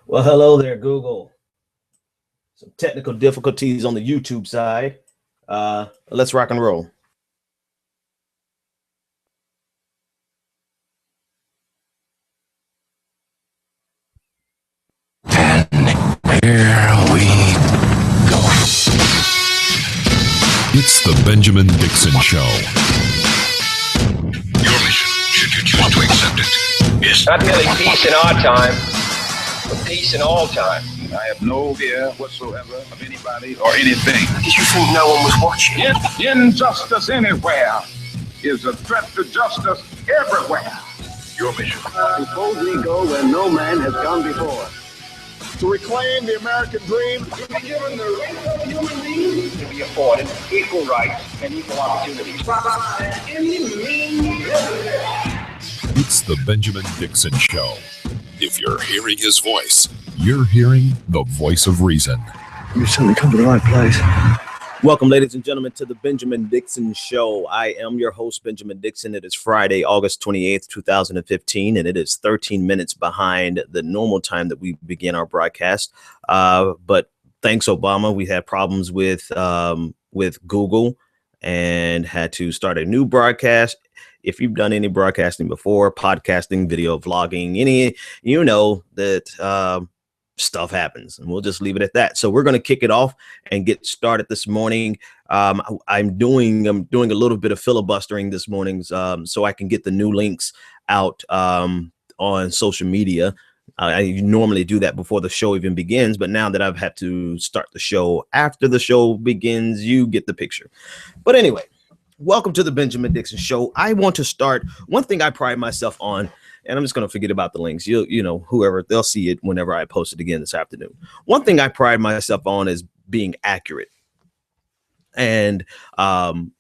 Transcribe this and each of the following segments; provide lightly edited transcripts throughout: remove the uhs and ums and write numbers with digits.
Well, hello there, Google. Some technical difficulties on the YouTube side. Let's rock and roll. And here we go. It's the Benjamin Dixon Show. Your mission, should you choose to accept it, is not merely peace in our time, but peace in all time. I have no fear whatsoever of anybody or anything. Did you think no one was watching? Injustice anywhere is a threat to justice everywhere. Your mission. Suppose we go where no man has gone before. To reclaim the American dream. To be given the right of human beings to be afforded equal rights and equal opportunities. It's the Benjamin Dixon Show. If you're hearing his voice, you're hearing the voice of reason. You've certainly come to the right place. Welcome, ladies and gentlemen, to the Benjamin Dixon Show. I am your host, Benjamin Dixon. It is Friday, August 28th, 2015, and it is 13 minutes behind the normal time that we begin our broadcast. But thanks, Obama, we had problems with Google and had to start a new broadcast. If you've done any broadcasting before, podcasting, video, vlogging, you know that stuff happens, and we'll just leave it at that. So we're going to kick it off and get started this morning. I'm doing a little bit of filibustering this morning, so I can get the new links out on social media. I normally do that before the show even begins, but now that I've had to start the show after the show begins, you get the picture. But anyway, welcome to the Benjamin Dixon Show. I want to start. One thing I pride myself on, and I'm just going to forget about the links. You know, whoever, they'll see it whenever I post it again this afternoon. One thing I pride myself on is being accurate and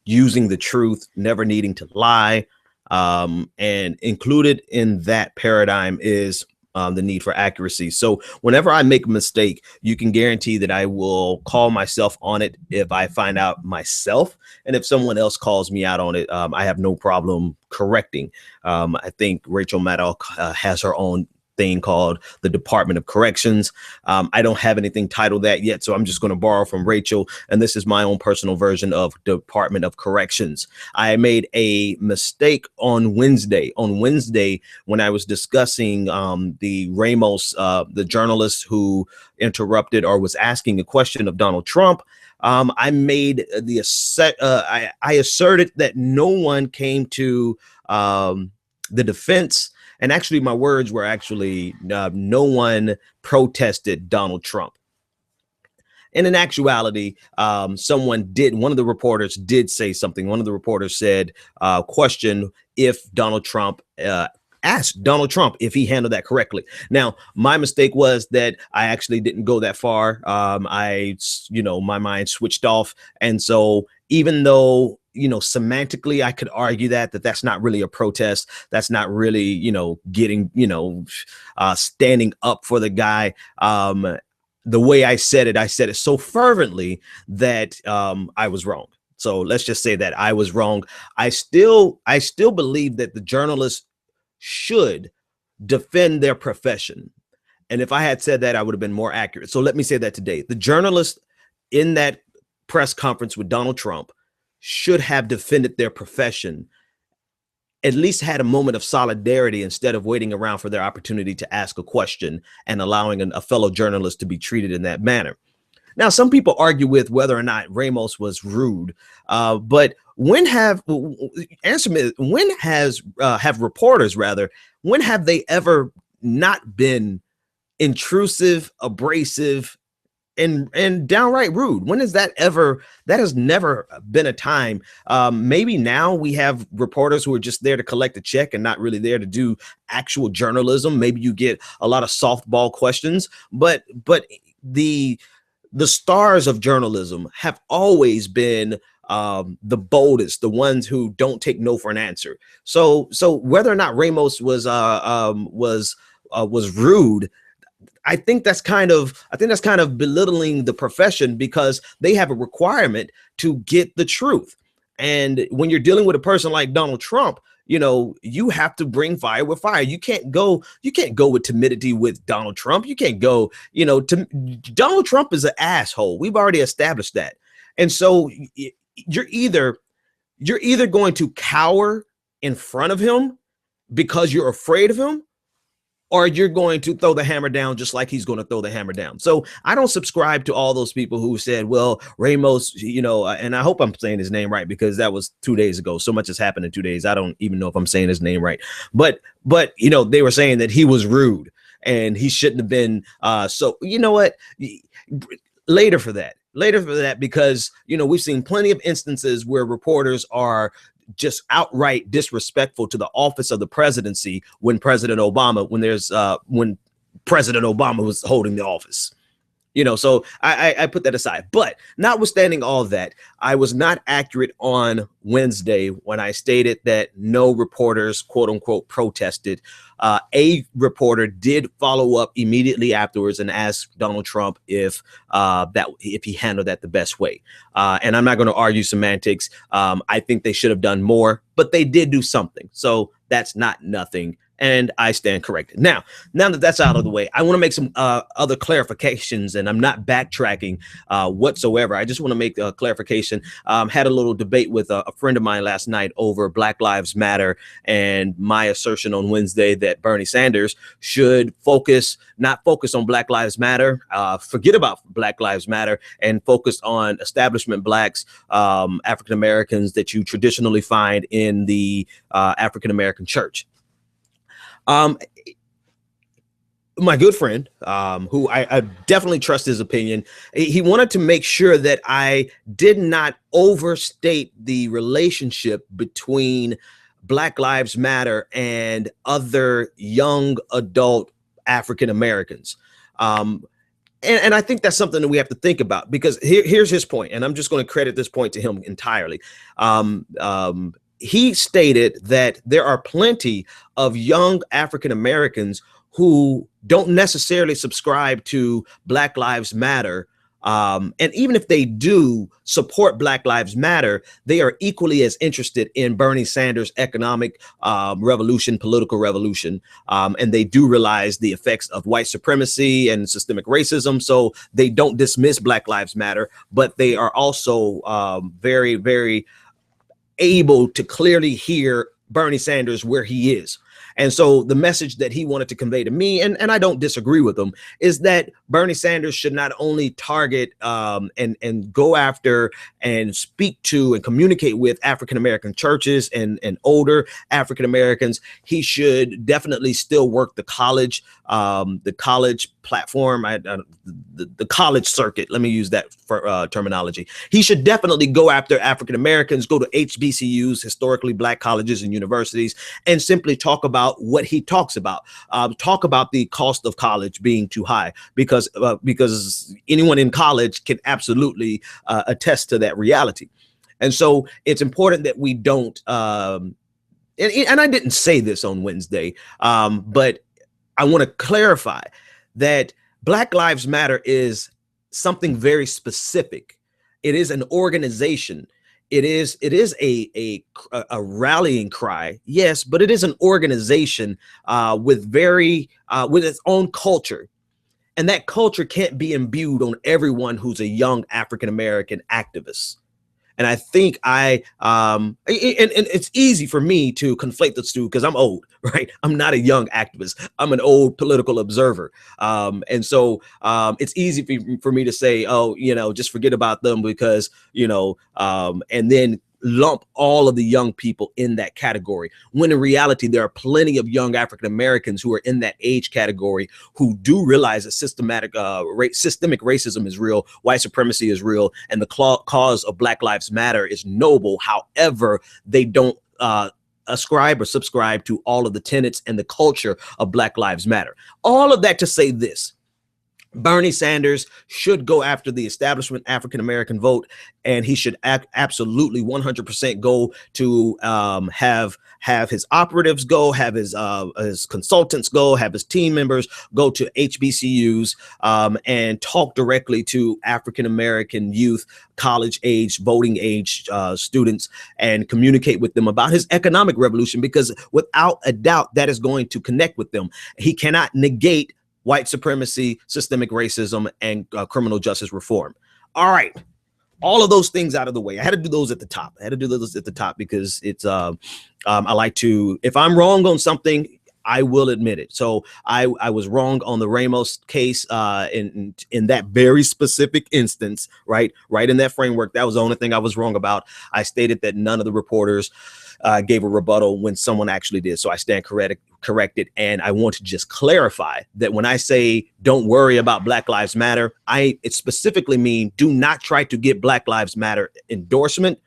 using the truth, never needing to lie. And included in that paradigm is the need for accuracy. So whenever I make a mistake, you can guarantee that I will call myself on it if I find out myself. And if someone else calls me out on it, I have no problem correcting. I think Rachel Maddow has her own thing called the Department of Corrections. I don't have anything titled that yet, so I'm just going to borrow from Rachel, and this is my own personal version of Department of Corrections. I made a mistake on Wednesday. When I was discussing the Ramos, the journalist who interrupted or was asking a question of Donald Trump, I made the I asserted that no one came to the defense. And actually, my words were actually no one protested Donald Trump. And in actuality, one of the reporters did say something. One of the reporters said, question if Donald Trump asked Donald Trump if he handled that correctly. Now, my mistake was that I actually didn't go that far. My mind switched off. And so even though, semantically, I could argue that's not really a protest. That's not really, getting, standing up for the guy. The way I said it so fervently that I was wrong. So let's just say that I was wrong. I still believe that the journalists should defend their profession. And if I had said that, I would have been more accurate. So let me say that today. The journalists in that press conference with Donald Trump should have defended their profession, at least had a moment of solidarity instead of waiting around for their opportunity to ask a question and allowing a fellow journalist to be treated in that manner. Now, some people argue with whether or not Ramos was rude, but when have reporters they ever not been intrusive, abrasive, and downright rude? When is that ever? That has never been a time. Maybe now we have reporters who are just there to collect a check and not really there to do actual journalism. Maybe you get a lot of softball questions, but the stars of journalism have always been the boldest, the ones who don't take no for an answer. So whether or not Ramos was rude, I think that's kind of belittling the profession, because they have a requirement to get the truth. And when you're dealing with a person like Donald Trump, you have to bring fire with fire. You can't go with timidity with Donald Trump. You can't go, Donald Trump is an asshole. We've already established that. And so you're either going to cower in front of him because you're afraid of him, or you're going to throw the hammer down just like he's going to throw the hammer down. So I don't subscribe to all those people who said, well, Ramos, and I hope I'm saying his name right, because that was 2 days ago. So much has happened in 2 days. I don't even know if I'm saying his name right. But they were saying that he was rude and he shouldn't have been. So you know what? Later for that, because, we've seen plenty of instances where reporters are just outright disrespectful to the office of the presidency when President Obama was holding the office. So I put that aside. But notwithstanding all that, I was not accurate on Wednesday when I stated that no reporters, quote unquote, protested. A reporter did follow up immediately afterwards and asked Donald Trump if he handled that the best way. And I'm not going to argue semantics. I think they should have done more, but they did do something. So that's not nothing. And I stand corrected. Now that that's out of the way, I want to make some other clarifications, and I'm not backtracking whatsoever. I just want to make a clarification. Had a little debate with a friend of mine last night over Black Lives Matter and my assertion on Wednesday that Bernie Sanders should not focus on Black Lives Matter, forget about Black Lives Matter, and focus on establishment Blacks, African Americans that you traditionally find in the African American church. My good friend, who I definitely trust his opinion, he wanted to make sure that I did not overstate the relationship between Black Lives Matter and other young adult African Americans. And I think that's something that we have to think about, because here's his point, and I'm just going to credit this point to him entirely. He stated that there are plenty of young African Americans who don't necessarily subscribe to Black Lives Matter. And even if they do support Black Lives Matter, they are equally as interested in Bernie Sanders' economic revolution, political revolution. And they do realize the effects of white supremacy and systemic racism. So they don't dismiss Black Lives Matter, but they are also very, very able to clearly hear Bernie Sanders where he is. And so the message that he wanted to convey to me, and I don't disagree with him, is that Bernie Sanders should not only target and go after and speak to and communicate with African-American churches and older African Americans. He should definitely still work the college platform, the college circuit. Let me use that for terminology. He should definitely go after African Americans, go to HBCUs, historically Black colleges and universities, and simply talk about what he talks about. Talk about the cost of college being too high, because anyone in college can absolutely attest to that reality. And so it's important that we don't, and I didn't say this on Wednesday, but I want to clarify that Black Lives Matter is something very specific. It is an organization. It is a rallying cry, yes, but it is an organization with its own culture, and that culture can't be imbued on everyone who's a young African American activist. And I think and it's easy for me to conflate the two because I'm old, right? I'm not a young activist. I'm an old political observer. And so it's easy for me to say, oh, just forget about them because, and then lump all of the young people in that category, when in reality there are plenty of young African Americans who are in that age category who do realize that systemic racism is real, white supremacy is real, and the cause of Black Lives Matter is noble. However, they don't ascribe or subscribe to all of the tenets and the culture of Black Lives Matter. All of that to say this: Bernie Sanders should go after the establishment African-American vote, and he should absolutely 100% go to have his operatives go, have his consultants go, have his team members go to HBCUs and talk directly to African-American youth, college age, voting age students, and communicate with them about his economic revolution, because without a doubt that is going to connect with them. He cannot negate white supremacy, systemic racism, and criminal justice reform. All right. All of those things out of the way. I had to do those at the top. Because it's, I like to, if I'm wrong on something, I will admit it. So I was wrong on the Ramos case in that very specific instance, right in that framework. That was the only thing I was wrong about. I stated that none of the reporters gave a rebuttal when someone actually did. So I stand corrected. And I want to just clarify that when I say don't worry about Black Lives Matter, it specifically mean do not try to get Black Lives Matter endorsement.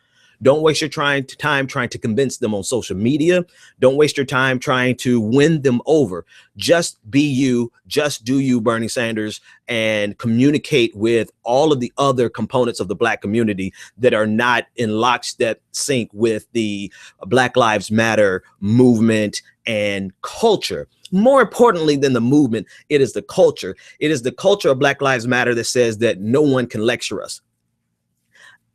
Don't waste your time trying to convince them on social media. Don't waste your time trying to win them over. Just be you, just do you, Bernie Sanders, and communicate with all of the other components of the Black community that are not in lockstep sync with the Black Lives Matter movement and culture. More importantly than the movement, it is the culture. It is the culture of Black Lives Matter that says that no one can lecture us.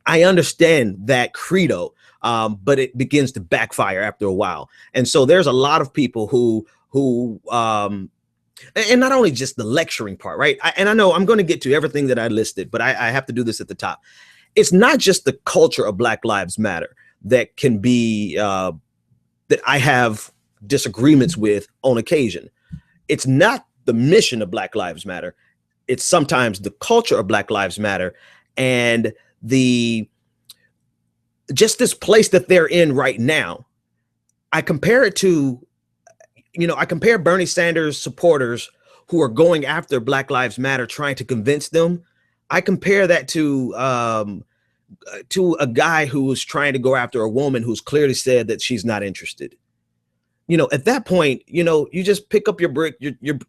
I understand that credo, but it begins to backfire after a while. And so there's a lot of people who and not only just the lecturing part, right? And I know I'm going to get to everything that I listed, but I have to do this at the top. It's not just the culture of Black Lives Matter that can be, that I have disagreements with on occasion. It's not the mission of Black Lives Matter. It's sometimes the culture of Black Lives Matter and just this place that they're in right now. I compare it to, I compare Bernie Sanders supporters who are going after Black Lives Matter, trying to convince them. I compare that to a guy who was trying to go after a woman who's clearly said that she's not interested. At that point, you just pick up your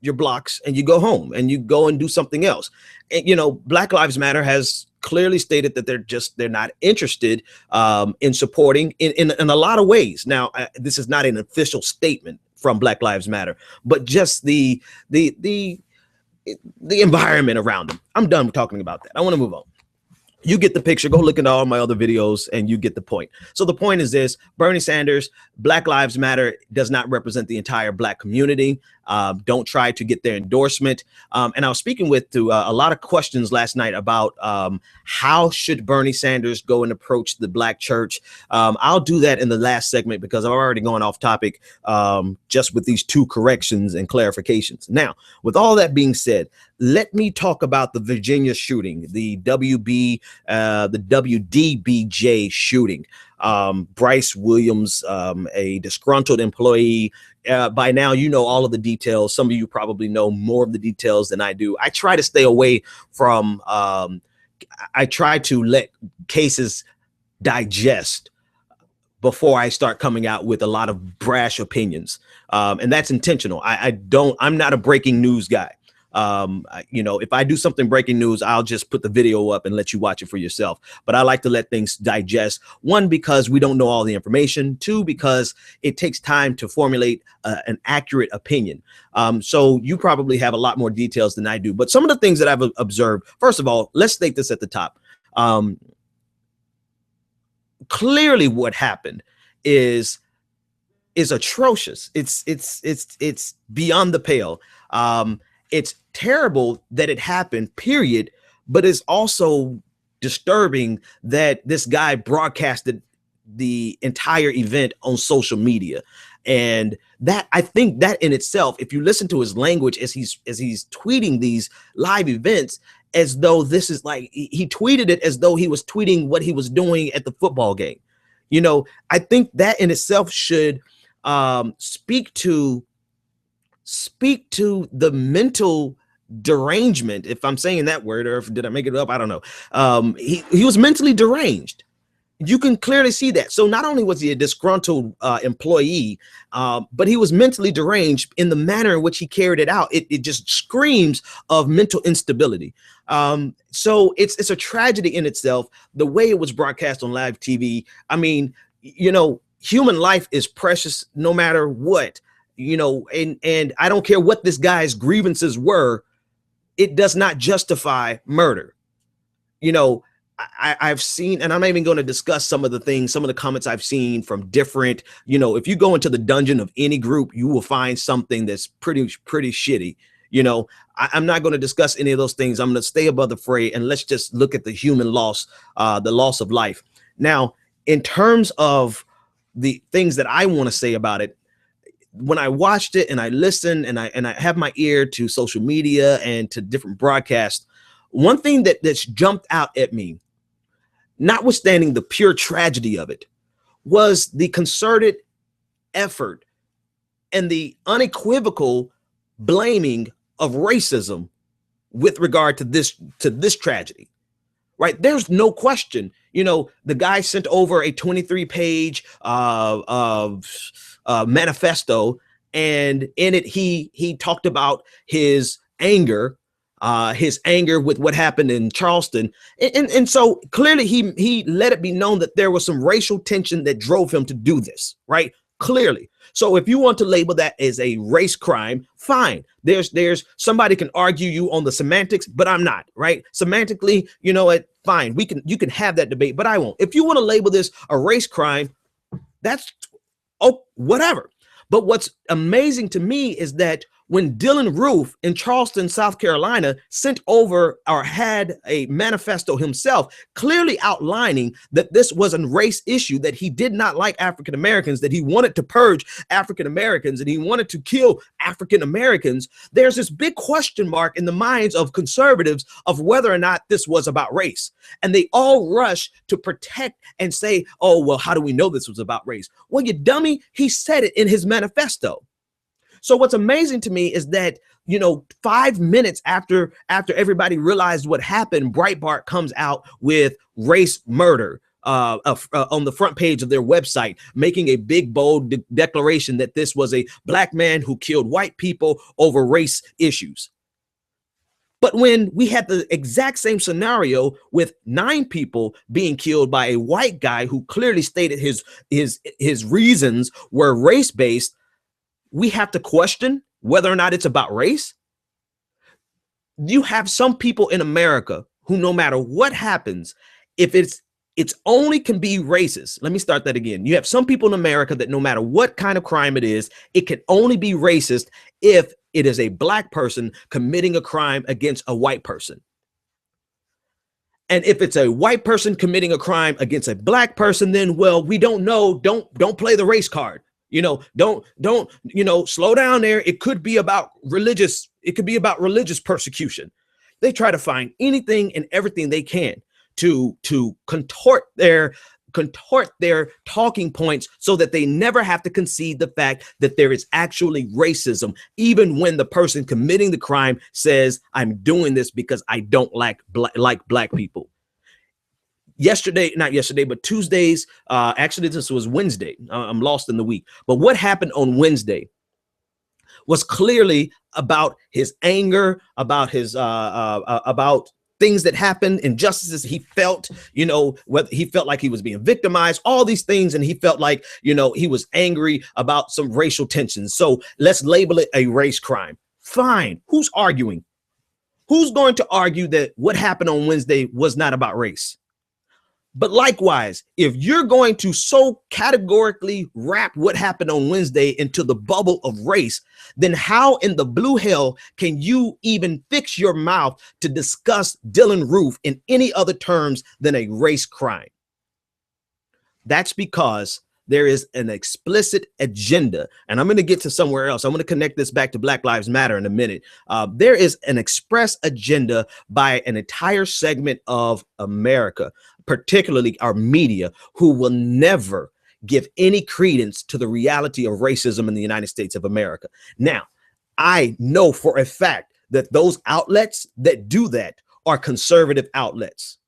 your blocks and you go home and you go and do something else. And, Black Lives Matter has clearly stated that they're not interested in supporting in a lot of ways. Now, this is not an official statement from Black Lives Matter, but just the environment around them. I'm done talking about that. I want to move on. You get the picture. Go look at all my other videos and you get the point. So the point is this: Bernie Sanders, Black Lives Matter does not represent the entire Black community. Don't try to get their endorsement. And I was speaking to a lot of questions last night about how should Bernie Sanders go and approach the Black church. I'll do that in the last segment because I've already gone off topic just with these two corrections and clarifications. Now, with all that being said, let me talk about the Virginia shooting, the WDBJ shooting. Bryce Williams, a disgruntled employee. By now, all of the details. Some of you probably know more of the details than I do. I try to stay away from, I try to let cases digest before I start coming out with a lot of brash opinions. And that's intentional. I'm not a breaking news guy. If I do something breaking news, I'll just put the video up and let you watch it for yourself. But I like to let things digest. One, because we don't know all the information. Two, because it takes time to formulate an accurate opinion. So you probably have a lot more details than I do. But some of the things that I've observed, first of all, let's state this at the top. Clearly what happened is atrocious. It's beyond the pale. It's terrible that it happened, period. But it's also disturbing that this guy broadcasted the entire event on social media. And that, I think that in itself, if you listen to his language as he's tweeting these live events, as though this is like, he tweeted it as though he was tweeting what he was doing at the football game. I think that in itself should speak to the mental derangement, if I'm saying that word, or did I make it up? I don't know. He was mentally deranged. You can clearly see that. So not only was he a disgruntled employee, but he was mentally deranged in the manner in which he carried it out. It just screams of mental instability. So it's a tragedy in itself, the way it was broadcast on live TV. I mean, you know, human life is precious no matter what, you know, and I don't care what this guy's grievances were. It does not justify murder. You know, I've seen, and I'm not even going to discuss some of the comments I've seen from different, you know, if you go into the dungeon of any group, you will find something that's pretty shitty. You know, I'm not going to discuss any of those things. I'm going to stay above the fray, and let's just look at the human loss, the loss of life. Now, in terms of the things that I want to say about it, when I watched it and I listened and I have my ear to social media and to different broadcasts, one thing that's jumped out at me, notwithstanding the pure tragedy of it, was the concerted effort and the unequivocal blaming of racism with regard to this tragedy. Right? There's no question. You know, the guy sent over a 23-page manifesto, and in it he talked about his anger with what happened in Charleston, and so clearly he let it be known that there was some racial tension that drove him to do this. Right? Clearly. So if you want to label that as a race crime, fine. There's somebody can argue you on the semantics, but I'm not, right? Semantically, you know what? Fine. You can have that debate, but I won't. If you want to label this a race crime, that's whatever. But what's amazing to me is that when Dylan Roof in Charleston, South Carolina, sent over or had a manifesto himself, clearly outlining that this was a race issue, that he did not like African Americans, that he wanted to purge African Americans, and he wanted to kill African Americans, there's this big question mark in the minds of conservatives of whether or not this was about race. And they all rush to protect and say, oh, well, how do we know this was about race? Well, you dummy, he said it in his manifesto. So what's amazing to me is that, you know, 5 minutes after everybody realized what happened, Breitbart comes out with race murder on the front page of their website, making a big, bold declaration that this was a black man who killed white people over race issues. But when we had the exact same scenario with 9 people being killed by a white guy who clearly stated his reasons were race-based, we have to question whether or not it's about race. You have some people in America who, no matter what happens, if it's only can be racist. Let me start that again. You have some people in America that no matter what kind of crime it is, it can only be racist if it is a black person committing a crime against a white person. And if it's a white person committing a crime against a black person, then, well, we don't know. Don't play the race card. You know, don't, you know, slow down there. It could be about religious. It could be about religious persecution. They try to find anything and everything they can to contort their talking points so that they never have to concede the fact that there is actually racism, even when the person committing the crime says, I'm doing this because I don't like black people. Not yesterday, but Tuesdays. Actually, this was Wednesday. I'm lost in the week. But what happened on Wednesday was clearly about his anger, about his about things that happened, injustices he felt, you know, whether he felt like he was being victimized, all these things. And he felt like, you know, he was angry about some racial tensions. So let's label it a race crime. Fine. Who's arguing? Who's going to argue that what happened on Wednesday was not about race? But likewise, if you're going to so categorically wrap what happened on Wednesday into the bubble of race, then how in the blue hell can you even fix your mouth to discuss Dylan Roof in any other terms than a race crime? That's because there is an explicit agenda. And I'm going to get to somewhere else. I'm going to connect this back to Black Lives Matter in a minute. There is an express agenda by an entire segment of America, particularly our media, who will never give any credence to the reality of racism in the United States of America. Now, I know for a fact that those outlets that do that are conservative outlets.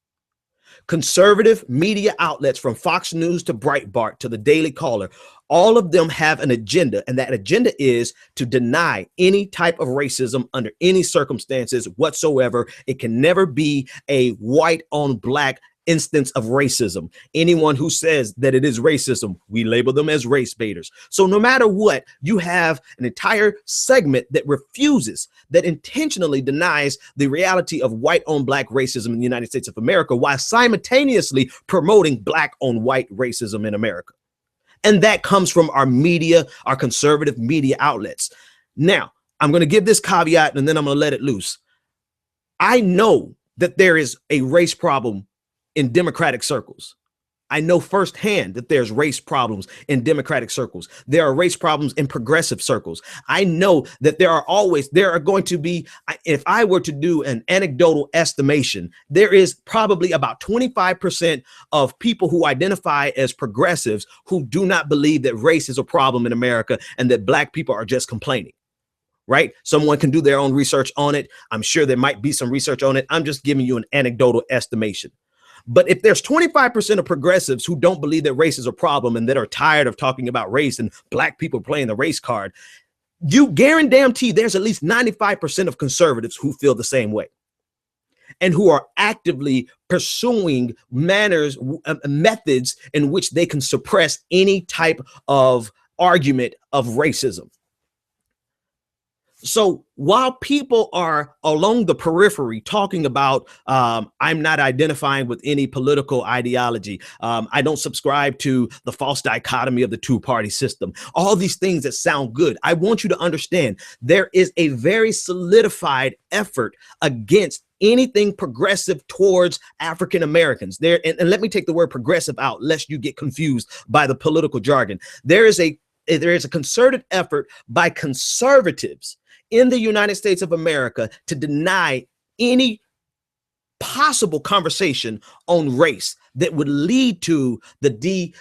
conservative media outlets from Fox News to Breitbart to the Daily Caller, all of them have an agenda, and that agenda is to deny any type of racism under any circumstances whatsoever. It can never be a white on black instance of racism. Anyone who says that it is racism, we label them as race baiters. So no matter what, you have an entire segment that refuses, that intentionally denies the reality of white on black racism in the United States of America, while simultaneously promoting black on white racism in America. And that comes from our media, our conservative media outlets. Now, I'm going to give this caveat and then I'm going to let it loose. I know that there is a race problem in Democratic circles. I know firsthand that there's race problems in Democratic circles. There are race problems in progressive circles. I know that there are going to be, if I were to do an anecdotal estimation, there is probably about 25% of people who identify as progressives who do not believe that race is a problem in America and that black people are just complaining. Right? Someone can do their own research on it. I'm sure there might be some research on it. I'm just giving you an anecdotal estimation. But if there's 25% of progressives who don't believe that race is a problem and that are tired of talking about race and black people playing the race card, you guarantee there's at least 95% of conservatives who feel the same way and who are actively pursuing methods in which they can suppress any type of argument of racism. So while people are along the periphery talking about, I'm not identifying with any political ideology, I don't subscribe to the false dichotomy of the two-party system, all these things that sound good, I want you to understand there is a very solidified effort against anything progressive towards African Americans. There, and let me take the word progressive out, lest you get confused by the political jargon. There is a concerted effort by conservatives in the United States of America to deny any possible conversation on race that would lead to the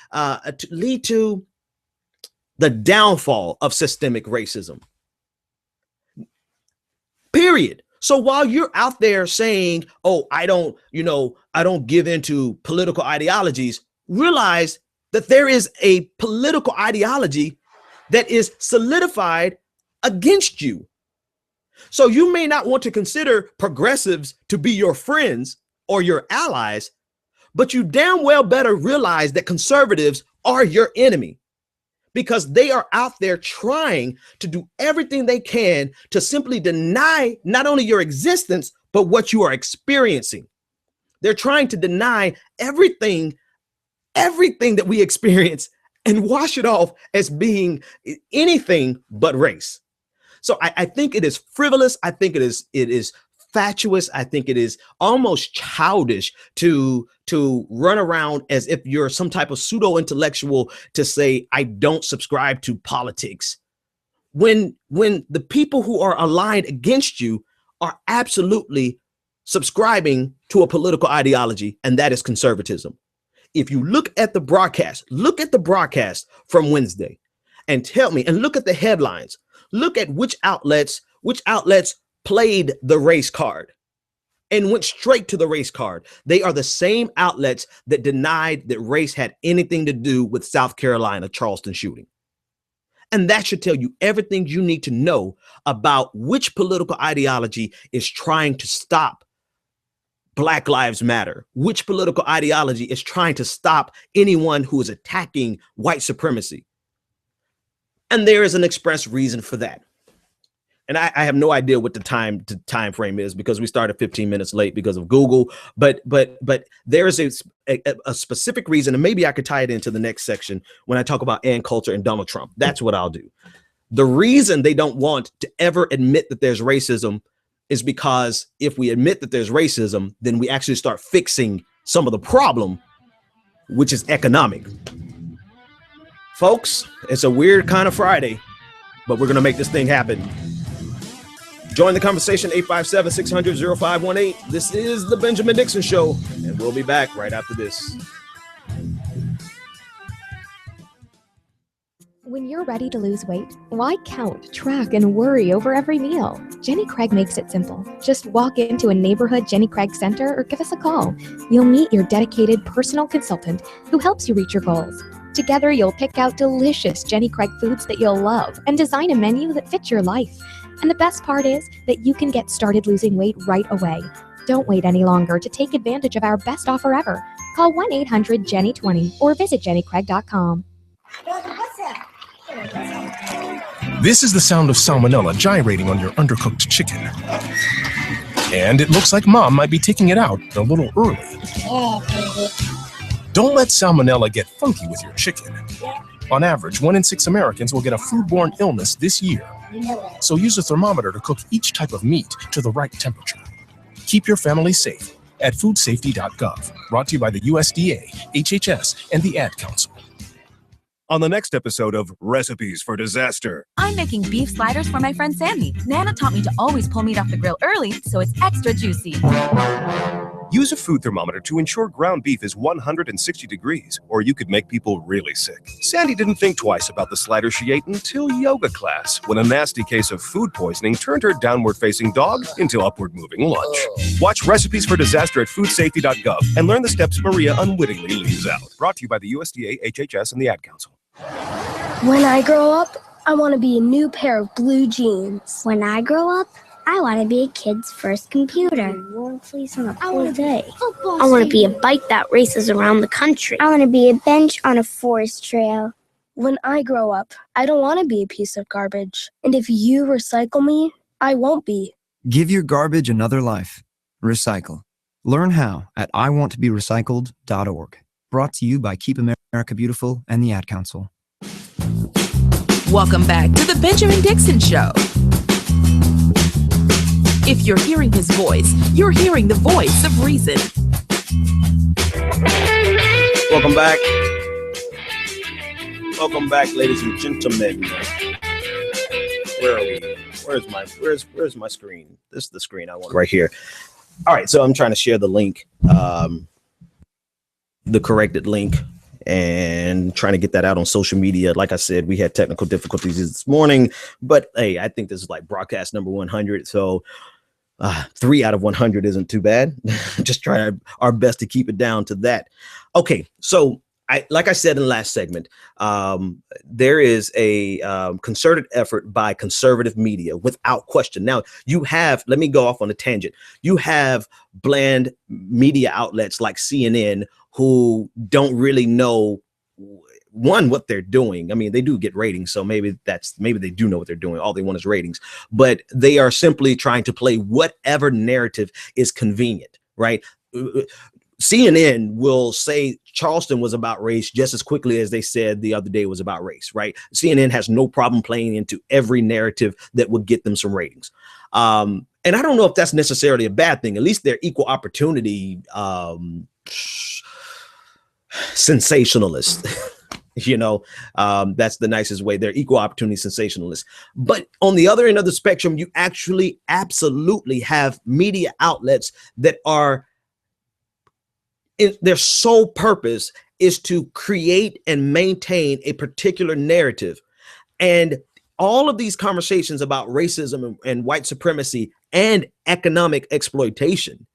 downfall of systemic racism. Period. So while you're out there saying, "Oh, I don't give into political ideologies," realize that there is a political ideology that is solidified against you. So you may not want to consider progressives to be your friends or your allies, but you damn well better realize that conservatives are your enemy because they are out there trying to do everything they can to simply deny not only your existence, but what you are experiencing. They're trying to deny everything that we experience and wash it off as being anything but race. So I think it is frivolous. I think it is fatuous. I think it is almost childish to run around as if you're some type of pseudo intellectual to say, I don't subscribe to politics. When the people who are aligned against you are absolutely subscribing to a political ideology, and that is conservatism. If you look at the broadcast from Wednesday and tell me, and look at the headlines, look at which outlets played the race card and went straight to the race card. They are the same outlets that denied that race had anything to do with South Carolina Charleston shooting. And that should tell you everything you need to know about which political ideology is trying to stop Black Lives Matter, which political ideology is trying to stop anyone who is attacking white supremacy. And there is an express reason for that. And I have no idea what the time frame is because we started 15 minutes late because of Google. But there is a specific reason, and maybe I could tie it into the next section when I talk about Coulter and Donald Trump. That's what I'll do. The reason they don't want to ever admit that there's racism is because if we admit that there's racism, then we actually start fixing some of the problem, which is economic. Folks, it's a weird kind of Friday, but we're going to make this thing happen. Join the conversation, 857-600-0518. This is the Benjamin Dixon Show, and we'll be back right after this. When When you're ready to lose weight, why count, track, and worry over every meal? Jenny Craig makes it simple. Just walk into a neighborhood Jenny Craig center or give us a call. You'll meet your dedicated personal consultant who helps you reach your goals. Together, you'll pick out delicious Jenny Craig foods that you'll love and design a menu that fits your life. And the best part is that you can get started losing weight right away. Don't wait any longer to take advantage of our best offer ever. Call 1-800-JENNY20 or visit jennycraig.com. This is the sound of salmonella gyrating on your undercooked chicken. And it looks like Mom might be taking it out a little early. Don't let salmonella get funky with your chicken. On average, 1 in 6 Americans will get a foodborne illness this year. So use a thermometer to cook each type of meat to the right temperature. Keep your family safe at foodsafety.gov. Brought to you by the USDA, HHS, and the Ad Council. On the next episode of Recipes for Disaster. I'm making beef sliders for my friend Sandy. Nana taught me to always pull meat off the grill early so it's extra juicy. Use a food thermometer to ensure ground beef is 160 degrees, or you could make people really sick. Sandy didn't think twice about the slider she ate until yoga class, when a nasty case of food poisoning turned her downward-facing dog into upward-moving lunch. Watch Recipes for Disaster at foodsafety.gov and learn the steps Maria unwittingly leaves out. Brought to you by the USDA, HHS, and the Ad Council. When I grow up, I want to be a new pair of blue jeans. When I grow up, I want to be a kid's first computer. Warm fleece on a cold day. I want to be a bike that races around the country. I want to be a bench on a forest trail. When I grow up, I don't want to be a piece of garbage. And if you recycle me, I won't be. Give your garbage another life. Recycle. Learn how at iwanttoberecycled.org. Brought to you by Keep America Beautiful and the Ad Council. Welcome back to the Benjamin Dixon Show. If you're hearing his voice, you're hearing the voice of reason. Welcome back. Welcome back, ladies and gentlemen. Where are we? Where's my screen? This is the screen I want right here. All right, so I'm trying to share the link, the corrected link, and trying to get that out on social media. Like I said, we had technical difficulties this morning, but hey, I think this is like broadcast number 100. So 3 out of 100 isn't too bad. Just try our best to keep it down to that. Okay, so like I said in the last segment, there is a concerted effort by conservative media without question. Now you have, let me go off on a tangent. You have bland media outlets like CNN who don't really know what they're doing. I mean, they do get ratings, so maybe they do know what they're doing. All they want is ratings, but they are simply trying to play whatever narrative is convenient, right? CNN will say Charleston was about race just as quickly as they said the other day was about race, right? CNN has no problem playing into every narrative that would get them some ratings. And I don't know if that's necessarily a bad thing. At least they're equal opportunity sensationalists. That's the nicest way. They're equal opportunity sensationalists. But on the other end of the spectrum, you actually absolutely have media outlets that are, their sole purpose is to create and maintain a particular narrative. And all of these conversations about racism and white supremacy and economic exploitation,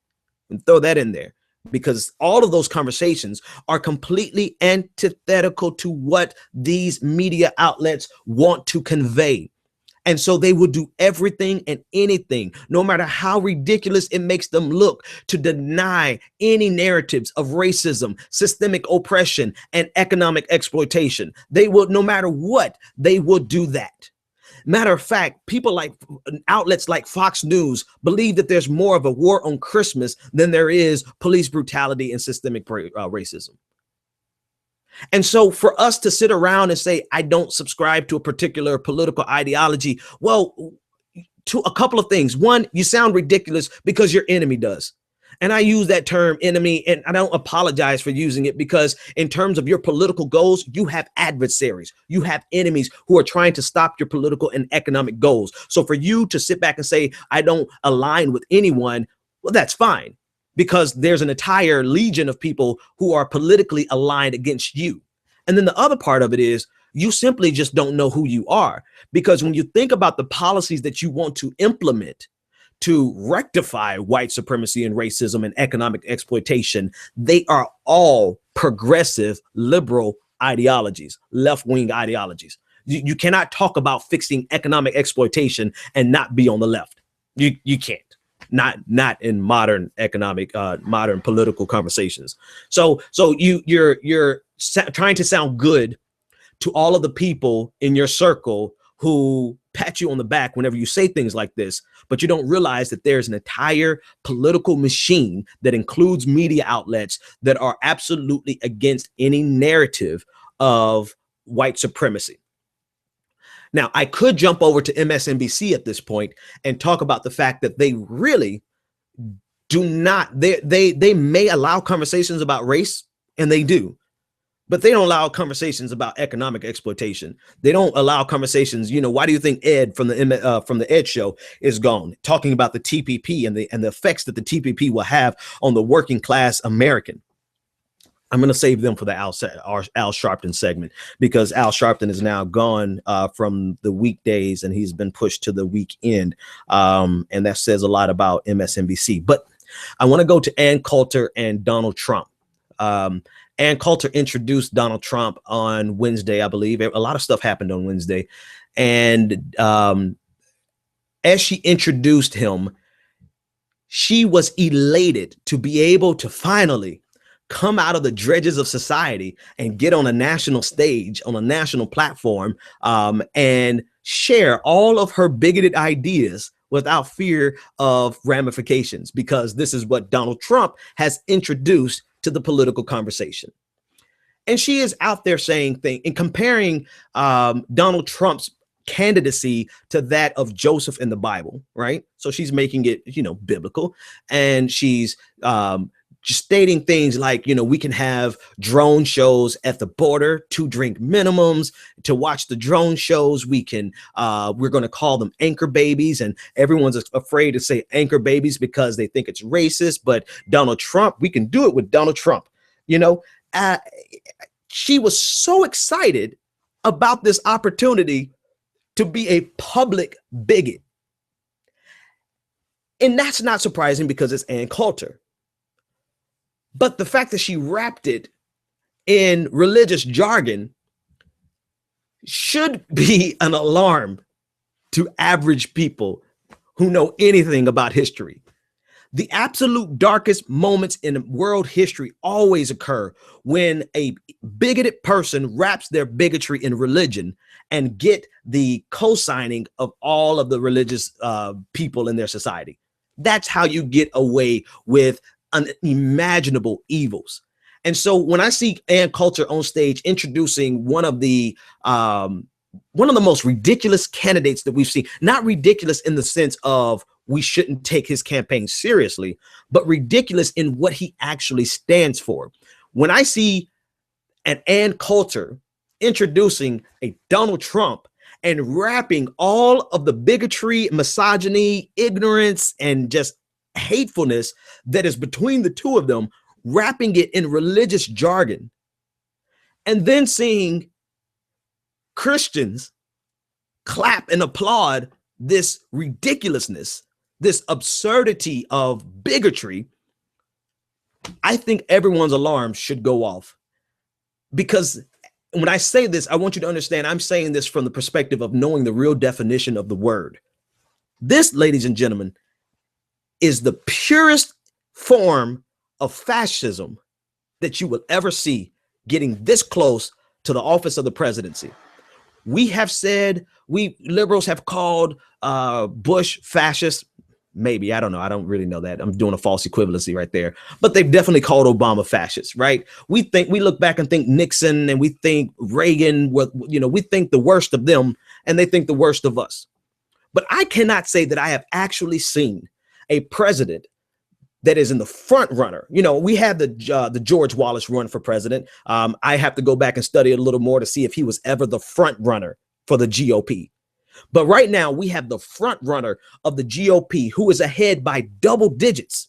and throw that in there, because all of those conversations are completely antithetical to what these media outlets want to convey. And so they will do everything and anything, no matter how ridiculous it makes them look, to deny any narratives of racism, systemic oppression, and economic exploitation. They will, no matter what, they will do that. Matter of fact, people like outlets like Fox News believe that there's more of a war on Christmas than there is police brutality and systemic racism. And so for us to sit around and say, I don't subscribe to a particular political ideology, well, to a couple of things. One, you sound ridiculous because your enemy does. And I use that term enemy, and I don't apologize for using it, because in terms of your political goals, you have adversaries, you have enemies who are trying to stop your political and economic goals. So for you to sit back and say, I don't align with anyone, well, that's fine, because there's an entire legion of people who are politically aligned against you. And then the other part of it is, You simply just don't know who you are. Because when you think about the policies that you want to implement to rectify white supremacy and racism and economic exploitation, they are all progressive liberal ideologies, left-wing ideologies. You cannot talk about fixing economic exploitation and not be on the left. You can't. Not in modern economic, modern political conversations. So you're trying to sound good to all of the people in your circle who pat you on the back whenever you say things like this, but you don't realize that there's an entire political machine that includes media outlets that are absolutely against any narrative of white supremacy. Now, I could jump over to MSNBC at this point and talk about the fact that they really do not, they may allow conversations about race, and they do, but they don't allow conversations about economic exploitation. They don't allow conversations. Why do you think Ed from the Ed Show is gone, talking about the TPP and the effects that the TPP will have on the working class American? I'm going to save them for the Al Sharpton segment, because Al Sharpton is now gone from the weekdays and he's been pushed to the weekend. And that says a lot about MSNBC. But I want to go to Ann Coulter and Donald Trump. Ann Coulter introduced Donald Trump on Wednesday, I believe. A lot of stuff happened on Wednesday. And as she introduced him, she was elated to be able to finally come out of the dredges of society and get on a national stage, on a national platform, and share all of her bigoted ideas without fear of ramifications, because this is what Donald Trump has introduced to the political conversation. And she is out there saying things and comparing Donald Trump's candidacy to that of Joseph in the Bible, right? So she's making it, biblical, and she's just stating things like, we can have drone shows at the border, 2-drink minimums to watch the drone shows. We can, we're going to call them anchor babies, and everyone's afraid to say anchor babies because they think it's racist. But Donald Trump, we can do it with Donald Trump. She was so excited about this opportunity to be a public bigot. And that's not surprising because it's Ann Coulter. But the fact that she wrapped it in religious jargon should be an alarm to average people who know anything about history. The absolute darkest moments in world history always occur when a bigoted person wraps their bigotry in religion and get the co-signing of all of the religious people in their society. That's how you get away with unimaginable evils. And so when I see Ann Coulter on stage introducing one of the most ridiculous candidates that we've seen, not ridiculous in the sense of we shouldn't take his campaign seriously, but ridiculous in what he actually stands for. When I see an Ann Coulter introducing a Donald Trump and wrapping all of the bigotry, misogyny, ignorance, and just hatefulness that is between the two of them, wrapping it in religious jargon, and then seeing Christians clap and applaud this ridiculousness, this absurdity of bigotry, I think everyone's alarms should go off. Because when I say this, I want you to understand I'm saying this from the perspective of knowing the real definition of the word. This, ladies and gentlemen, is the purest form of fascism that you will ever see, getting this close to the office of the presidency. We have said, we liberals have called Bush fascist. Maybe, I don't know. I don't really know that. I'm doing a false equivalency right there. But they've definitely called Obama fascist, right? We look back and think Nixon, and we think Reagan, we think the worst of them, and they think the worst of us. But I cannot say that I have actually seen a president that is in the front runner. We had the George Wallace run for president. I have to go back and study a little more to see if he was ever the front runner for the GOP. But right now we have the front runner of the GOP, who is ahead by double digits,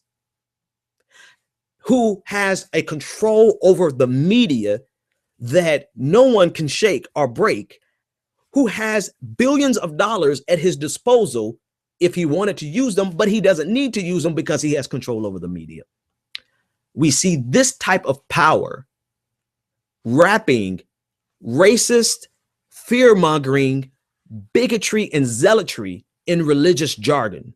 who has a control over the media that no one can shake or break, who has billions of dollars at his disposal if he wanted to use them, but he doesn't need to use them because he has control over the media. We see this type of power wrapping racist, fear-mongering, bigotry, and zealotry in religious jargon.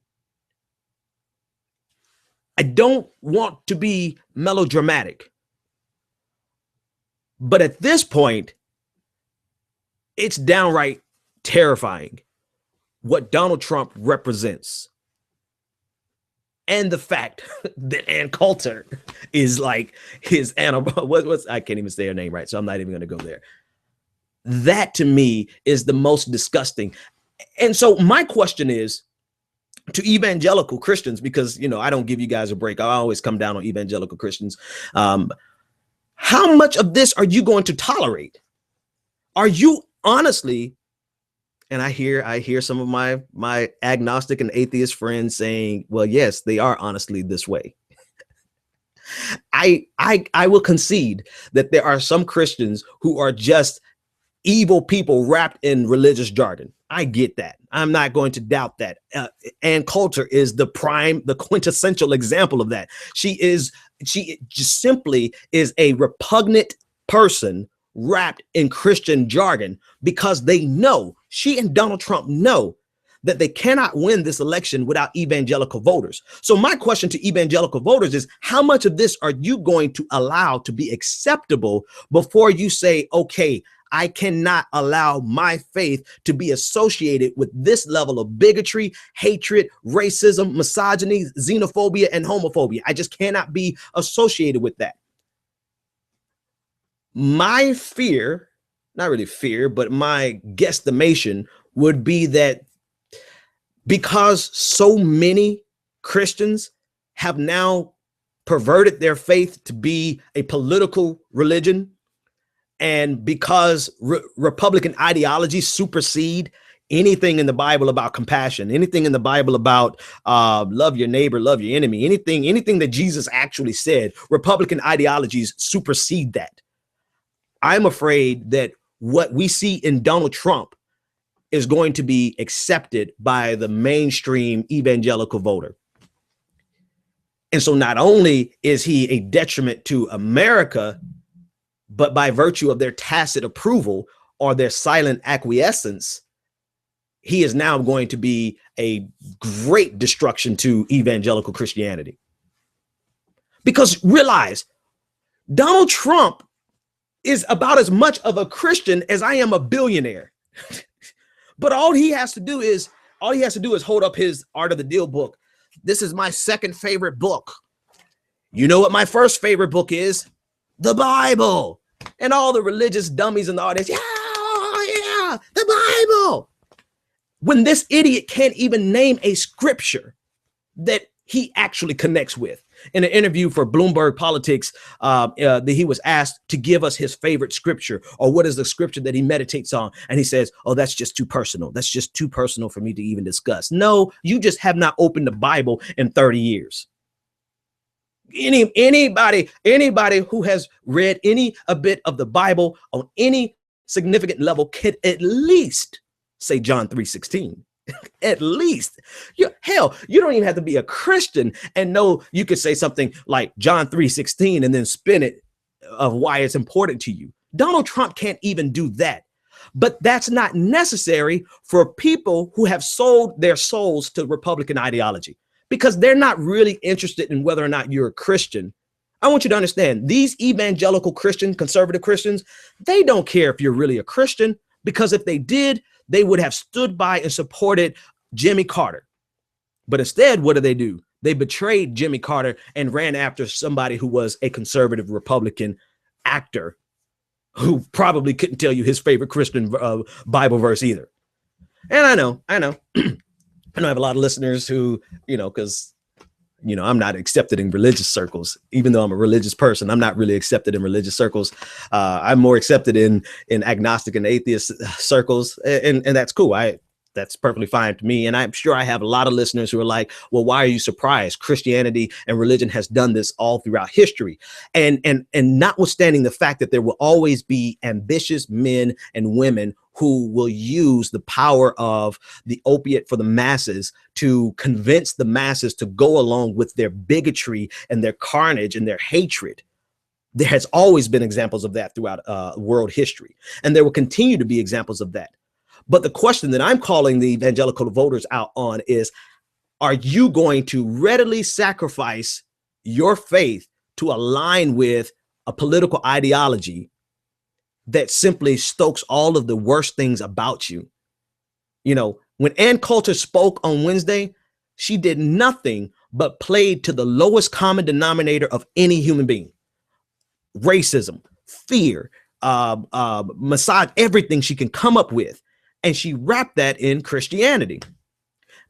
I don't want to be melodramatic, but at this point, it's downright terrifying what Donald Trump represents. And the fact that Ann Coulter is like his animal, I can't even say her name right, so I'm not even going to go there. That to me is the most disgusting. And so my question is to evangelical Christians, because, you know, I don't give you guys a break. I always come down on evangelical Christians. How much of this are you going to tolerate? Are you honestly, and I hear some of my agnostic and atheist friends saying, well, yes, they are honestly this way. I will concede that there are some Christians who are just evil people wrapped in religious jargon. I get that. I'm not going to doubt that. Ann Coulter is the quintessential example of that. She just simply is a repugnant person wrapped in Christian jargon, because they know, she and Donald Trump know, that they cannot win this election without evangelical voters. So my question to evangelical voters is, how much of this are you going to allow to be acceptable before you say, okay, I cannot allow my faith to be associated with this level of bigotry, hatred, racism, misogyny, xenophobia, and homophobia. I just cannot be associated with that. My fear, not really fear, but my guesstimation would be that because so many Christians have now perverted their faith to be a political religion, and because Republican ideologies supersede anything in the Bible about compassion, anything in the Bible about love your neighbor, love your enemy, anything that Jesus actually said, Republican ideologies supersede that. I'm afraid that what we see in Donald Trump is going to be accepted by the mainstream evangelical voter. And so not only is he a detriment to America, but by virtue of their tacit approval or their silent acquiescence, he is now going to be a great destruction to evangelical Christianity. Because realize, Donald Trump is about as much of a Christian as I am a billionaire. But all he has to do is hold up his Art of the Deal book. This is my second favorite book. You know what my first favorite book is? The Bible. And all the religious dummies in the audience, yeah, the Bible. When this idiot can't even name a scripture that he actually connects with. In an interview for Bloomberg Politics, that he was asked to give us his favorite scripture, or what is the scripture that he meditates on. And he says, oh, that's just too personal. That's just too personal for me to even discuss. No, you just have not opened the Bible in 30 years. Anybody who has read a bit of the Bible on any significant level can at least say John 3:16. At least. Hell, you don't even have to be a Christian and know you could say something like John 3:16 and then spin it of why it's important to you. Donald Trump can't even do that. But that's not necessary for people who have sold their souls to Republican ideology, because they're not really interested in whether or not you're a Christian. I want you to understand, these evangelical Christian, conservative Christians, they don't care if you're really a Christian, because if they did, they would have stood by and supported Jimmy Carter. But instead, what do? They betrayed Jimmy Carter and ran after somebody who was a conservative Republican actor who probably couldn't tell you his favorite Christian Bible verse either. And I know I have a lot of listeners who, because, I'm not accepted in religious circles. Even though I'm a religious person, I'm not really accepted in religious circles. I'm more accepted in agnostic and atheist circles. And that's cool. That's perfectly fine to me. And I'm sure I have a lot of listeners who are like, well, why are you surprised? Christianity and religion has done this all throughout history. And notwithstanding the fact that there will always be ambitious men and women who will use the power of the opiate for the masses to convince the masses to go along with their bigotry and their carnage and their hatred. There has always been examples of that throughout world history. And there will continue to be examples of that. But the question that I'm calling the evangelical voters out on is, are you going to readily sacrifice your faith to align with a political ideology that simply stokes all of the worst things about you? You know, when Ann Coulter spoke on Wednesday, she did nothing but played to the lowest common denominator of any human being. Racism, fear, massage, everything she can come up with. And she wrapped that in Christianity.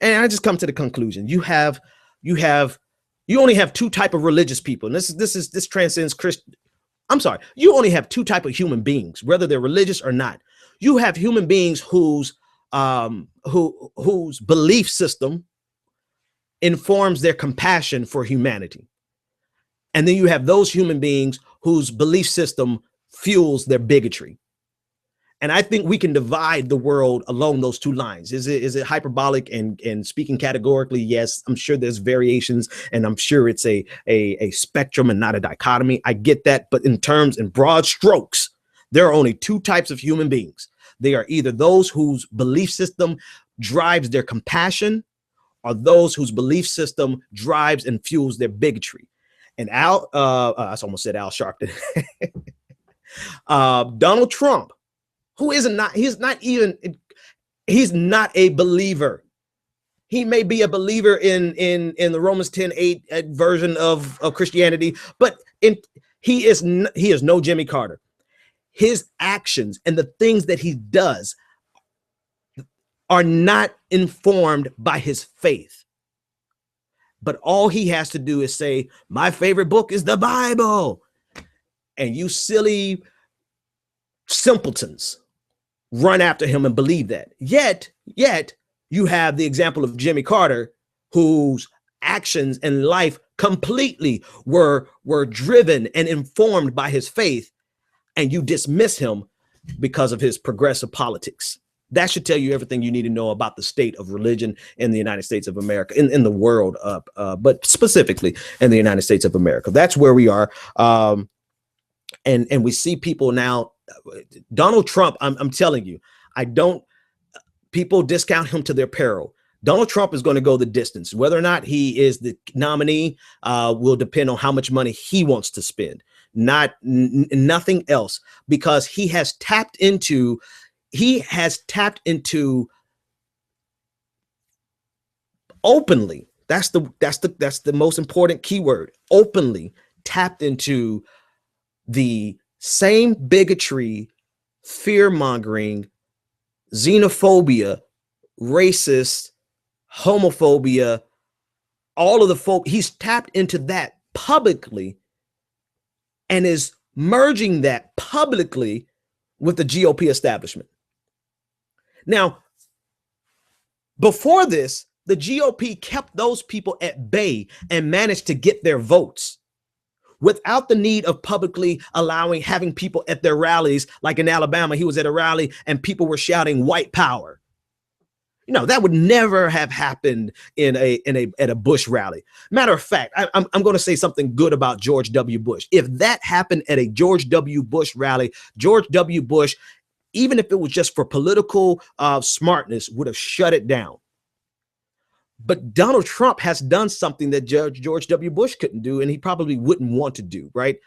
And I just come to the conclusion. You only have two type of religious people. And this transcends Christian. I'm sorry. You only have two type of human beings, whether they're religious or not. You have human beings whose belief system informs their compassion for humanity. And then you have those human beings whose belief system fuels their bigotry. And I think we can divide the world along those two lines. Is it hyperbolic and speaking categorically? Yes, I'm sure there's variations, and I'm sure it's a spectrum and not a dichotomy. I get that. But in broad strokes, there are only two types of human beings. They are either those whose belief system drives their compassion, or those whose belief system drives and fuels their bigotry. And I almost said Al Sharpton. Donald Trump, he's not a believer. He may be a believer in the Romans 10:8 version of Christianity, but he is no Jimmy Carter. His actions and the things that he does are not informed by his faith. But all he has to do is say, my favorite book is the Bible. And you silly simpletons run after him and believe that. Yet you have the example of Jimmy Carter, whose actions and life completely were driven and informed by his faith, and you dismiss him because of his progressive politics. That should tell you everything you need to know about the state of religion in the United States of America, in the world, but specifically in the United States of America. That's where we are. And we see people now. Donald Trump, I'm telling you, people discount him to their peril. Donald Trump is going to go the distance. Whether or not he is the nominee will depend on how much money he wants to spend, nothing else, because he has tapped into openly. That's the most important keyword. Openly tapped into the same bigotry, fear-mongering, xenophobia, racist, homophobia, all of the folk. He's tapped into that publicly and is merging that publicly with the GOP establishment. Now, before this, the GOP kept those people at bay and managed to get their votes without the need of publicly having people at their rallies. Like in Alabama, he was at a rally and people were shouting white power. You know, that would never have happened at a Bush rally. Matter of fact, I'm going to say something good about George W. Bush. If that happened at a George W. Bush rally, George W. Bush, even if it was just for political smartness, would have shut it down. But Donald Trump has done something that George W. Bush couldn't do, and he probably wouldn't want to do, right?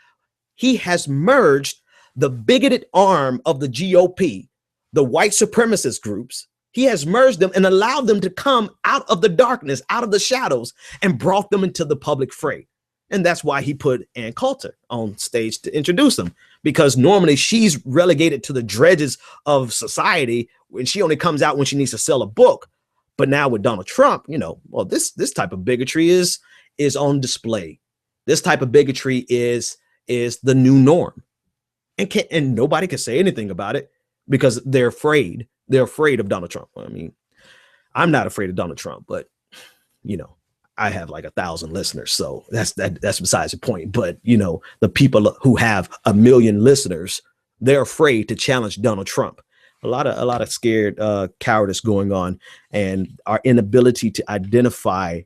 He has merged the bigoted arm of the GOP, the white supremacist groups. He has merged them and allowed them to come out of the darkness, out of the shadows, and brought them into the public fray. And that's why he put Ann Coulter on stage to introduce them, because normally she's relegated to the dredges of society when she only comes out when she needs to sell a book. But now with Donald Trump, this type of bigotry is on display. This type of bigotry is the new norm, and nobody can say anything about it because they're afraid. They're afraid of Donald Trump. I mean, I'm not afraid of Donald Trump, but you know, I have like 1,000 listeners, so that's besides the point. But you know, the people who have 1 million listeners, they're afraid to challenge Donald Trump. A lot of scared cowardice going on, and our inability to identify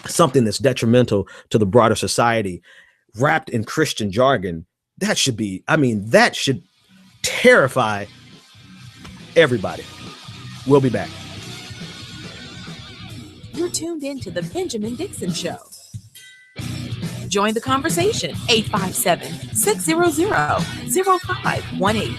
something that's detrimental to the broader society, wrapped in Christian jargon. That should terrify everybody. We'll be back. You're tuned in to the Benjamin Dixon Show. Join the conversation, 857-600-0518.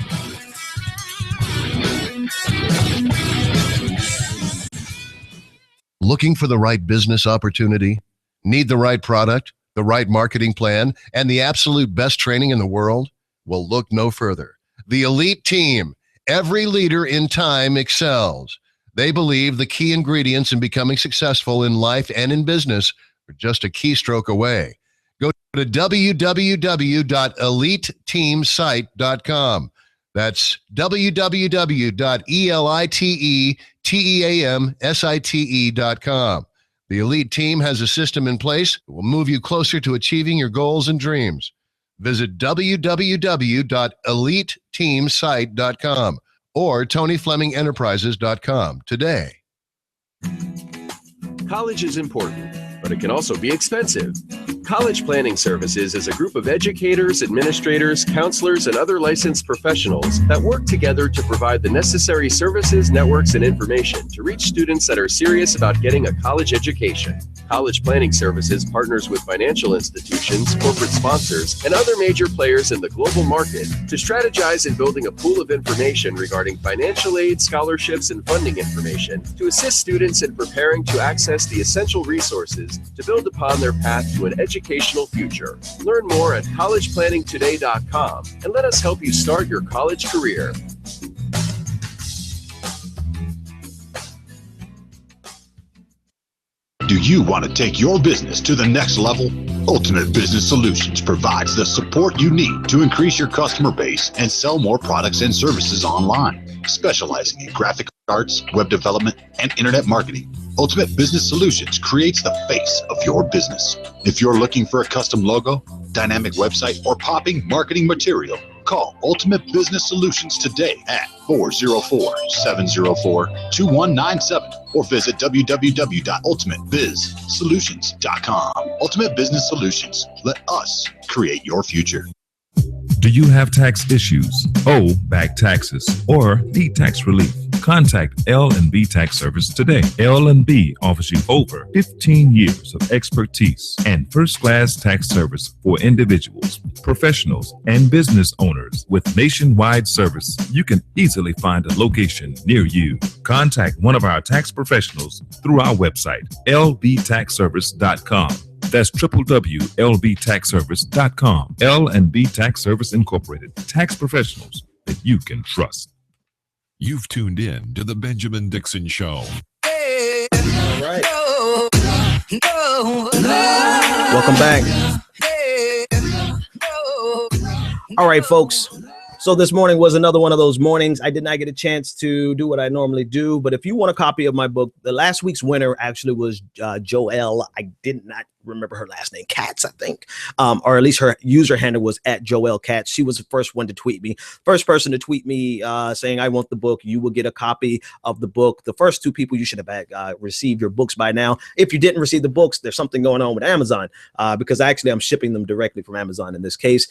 Looking for the right business opportunity? Need the right product, the right marketing plan, and the absolute best training in the world? Well, look no further. The Elite Team. Every leader in time excels. They believe the key ingredients in becoming successful in life and in business are just a keystroke away. Go to www.eliteteamsite.com. That's www.eliteteamsite.com. The Elite Team has a system in place that will move you closer to achieving your goals and dreams. Visit www.eliteteamsite.com or TonyFlemingEnterprises.com today. College is important, but it can also be expensive. College Planning Services is a group of educators, administrators, counselors, and other licensed professionals that work together to provide the necessary services, networks, and information to reach students that are serious about getting a college education. College Planning Services partners with financial institutions, corporate sponsors, and other major players in the global market to strategize in building a pool of information regarding financial aid, scholarships, and funding information to assist students in preparing to access the essential resources to build upon their path to an educational future. Learn more at collegeplanningtoday.com and let us help you start your college career. Do you want to take your business to the next level? Ultimate Business Solutions provides the support you need to increase your customer base and sell more products and services online. Specializing in graphic arts, web development, and internet marketing, Ultimate Business Solutions creates the face of your business. If you're looking for a custom logo, dynamic website, or popping marketing material, call Ultimate Business Solutions today at 404-704-2197 or visit www.ultimatebizsolutions.com. Ultimate Business Solutions. Let us create your future. Do you have tax issues, owe back taxes, or need tax relief? Contact L&B Tax Service today. L&B offers you over 15 years of expertise and first-class tax service for individuals, professionals, and business owners. With nationwide service, you can easily find a location near you. Contact one of our tax professionals through our website, lbtaxservice.com. That's www.lbtaxservice.com. L&B Tax Service Incorporated. Tax professionals that you can trust. You've tuned in to the Benjamin Dixon Show. All right. Welcome back. All right, folks. So this morning was another one of those mornings. I did not get a chance to do what I normally do, but if you want a copy of my book, the last week's winner actually was Joelle. I did not remember her last name, Katz, I think, or at least her user handle was at Joelle Katz. She was the first one to tweet me. First person to tweet me saying, I want the book. You will get a copy of the book. The first two people, you should have received your books by now. If you didn't receive the books, there's something going on with Amazon because actually I'm shipping them directly from Amazon in this case.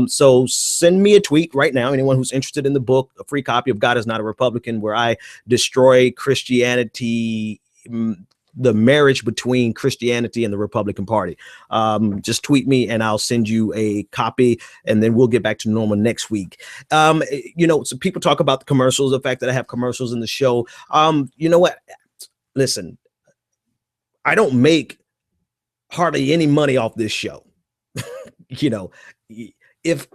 So send me a tweet right now. Anyone who's interested in the book, a free copy of God Is Not a Republican, where I destroy Christianity, the marriage between Christianity and the Republican Party. Just tweet me and I'll send you a copy, and then we'll get back to normal next week. You know, so people talk about the commercials, the fact that I have commercials in the show. You know what? Listen, I don't make hardly any money off this show. You know, if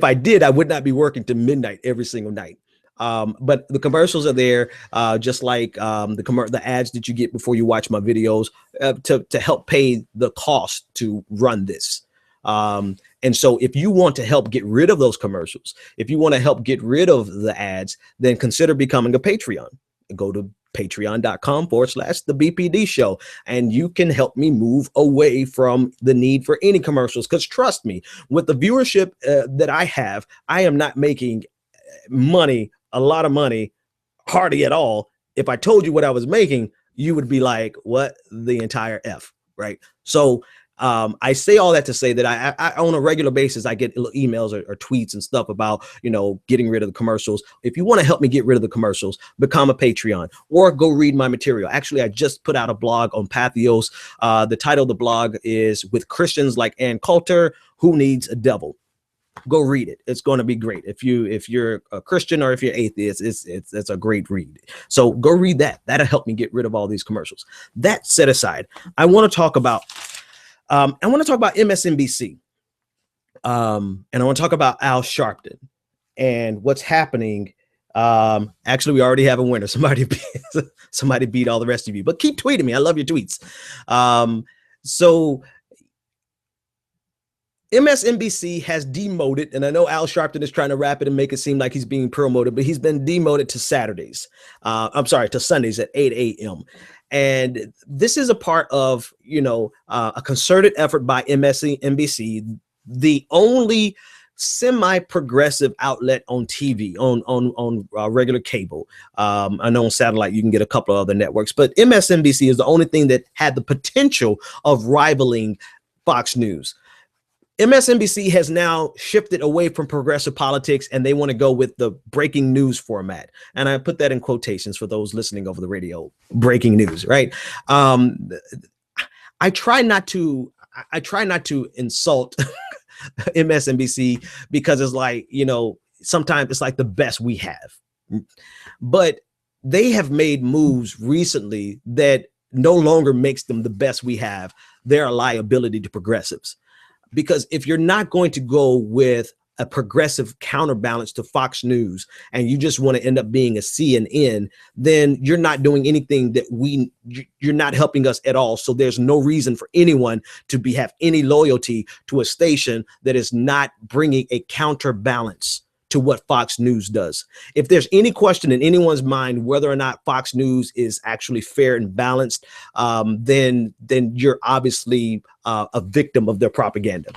I did, I would not be working to midnight every single night. But the commercials are there, just like the ads that you get before you watch my videos, to help pay the cost to run this. And so if you want to help get rid of those commercials, if you want to help get rid of the ads, then consider becoming a Patreon. go to patreon.com/the BPD show, and you can help me move away from the need for any commercials. Because trust me, with the viewership that I have, I am not making money, a lot of money, hardly at all. If I told you what I was making, you would be like, what the entire F, right? So I say all that to say that I on a regular basis, I get emails or tweets and stuff about, getting rid of the commercials. If you want to help me get rid of the commercials, become a Patreon or go read my material. Actually, I just put out a blog on Pathos. The title of the blog is With Christians Like Ann Coulter, Who Needs a Devil? Go read it. It's going to be great. If you're a Christian or if you're atheist, it's a great read. So go read that. That'll help me get rid of all these commercials. That set aside, I want to talk about MSNBC. And I want to talk about Al Sharpton and what's happening. Actually, we already have a winner. Somebody beat all the rest of you, but keep tweeting me. I love your tweets. So MSNBC has demoted, and I know Al Sharpton is trying to wrap it and make it seem like he's being promoted, but he's been demoted to Sundays at 8 a.m. And this is a part of, a concerted effort by MSNBC, the only semi-progressive outlet on TV, on regular cable. I know on satellite you can get a couple of other networks, but MSNBC is the only thing that had the potential of rivaling Fox News. MSNBC has now shifted away from progressive politics, and they want to go with the breaking news format. And I put that in quotations for those listening over the radio. Breaking news, right? I try not to insult MSNBC because it's like, sometimes it's like the best we have. But they have made moves recently that no longer makes them the best we have. They're a liability to progressives. Because if you're not going to go with a progressive counterbalance to Fox News and you just want to end up being a CNN, then you're not doing anything that you're not helping us at all. So there's no reason for anyone to have any loyalty to a station that is not bringing a counterbalance to what Fox News does. If there's any question in anyone's mind whether or not Fox News is actually fair and balanced, then you're obviously a victim of their propaganda.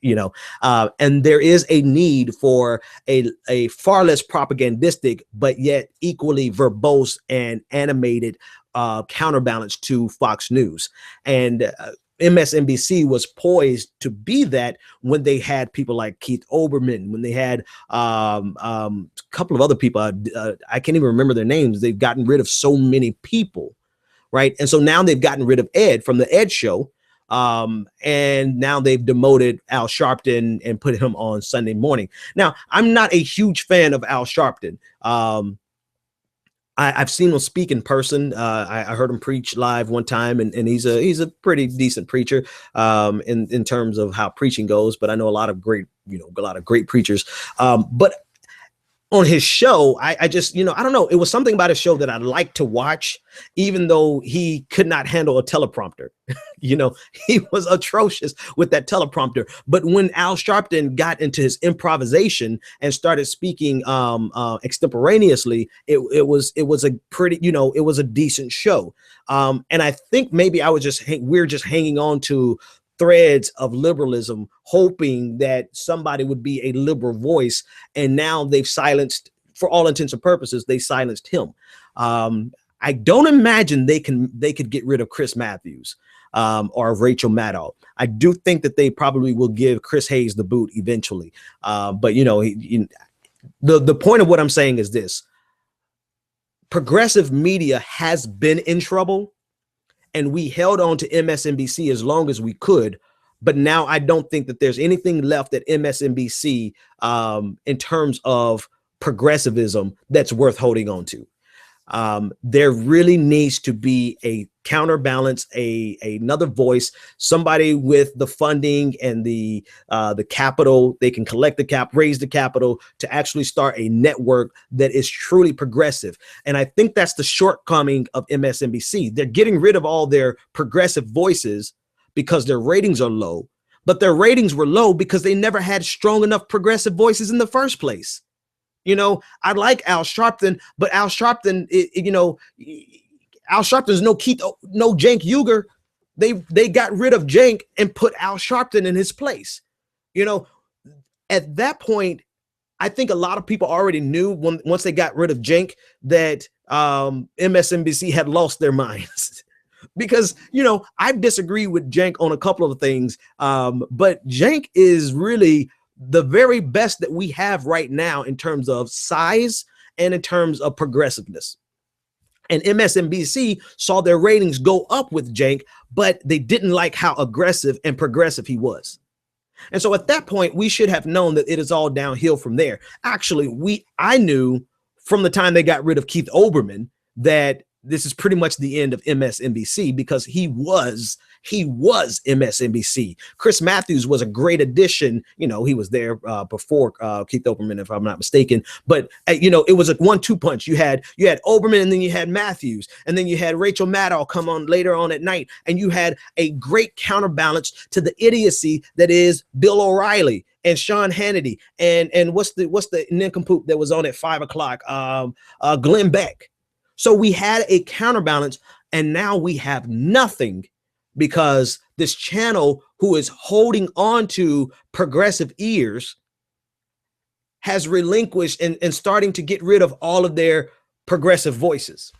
And there is a need for a far less propagandistic but yet equally verbose and animated counterbalance to Fox News. And MSNBC was poised to be that when they had people like Keith Olbermann, when they had a couple of other people. I can't even remember their names. They've gotten rid of so many people, right? And so now they've gotten rid of Ed from the Ed Show. And now they've demoted Al Sharpton and put him on Sunday morning. Now, I'm not a huge fan of Al Sharpton. I've seen him speak in person. I heard him preach live one time, and he's a pretty decent preacher in terms of how preaching goes. But I know a lot of great preachers. But on his show, I just, I don't know. It was something about his show that I like to watch, even though he could not handle a teleprompter. He was atrocious with that teleprompter. But when Al Sharpton got into his improvisation and started speaking extemporaneously, it was a pretty, it was a decent show. And I think maybe we're just hanging on to threads of liberalism, hoping that somebody would be a liberal voice. And now they've silenced, for all intents and purposes, they silenced him. I don't imagine they could get rid of Chris Matthews or Rachel Maddow. I do think that they probably will give Chris Hayes the boot eventually. But the point of what I'm saying is this: progressive media has been in trouble, and we held on to MSNBC as long as we could. But now I don't think that there's anything left at MSNBC in terms of progressivism that's worth holding on to. There really needs to be a counterbalance, another voice, somebody with the funding and the capital. They can collect raise the capital to actually start a network that is truly progressive. And I think that's the shortcoming of MSNBC. They're getting rid of all their progressive voices because their ratings are low, but their ratings were low because they never had strong enough progressive voices in the first place. You know, I like Al Sharpton, but Al Sharpton, Al Sharpton's no Cenk Uygur. They got rid of Cenk and put Al Sharpton in his place. You know, at that point, I think a lot of people already knew once they got rid of Cenk that MSNBC had lost their minds. Because, you know, I disagree with Cenk on a couple of things, but Cenk is really the very best that we have right now in terms of size and in terms of progressiveness. And MSNBC saw their ratings go up with Cenk, but they didn't like how aggressive and progressive he was. And so at that point, we should have known that it is all downhill from there. Actually, I knew from the time they got rid of Keith Olbermann that this is pretty much the end of MSNBC, because he was MSNBC. Chris Matthews was a great addition. You know, he was there before Keith Olbermann, if I'm not mistaken. But you know, it was a 1-2 punch. You had Olbermann, and then you had Matthews, and then you had Rachel Maddow come on later on at night, and you had a great counterbalance to the idiocy that is Bill O'Reilly and Sean Hannity, and what's the nincompoop that was on at 5 o'clock? Glenn Beck. So we had a counterbalance, and now we have nothing, because this channel, who is holding on to progressive ears, has relinquished and starting to get rid of all of their progressive voices.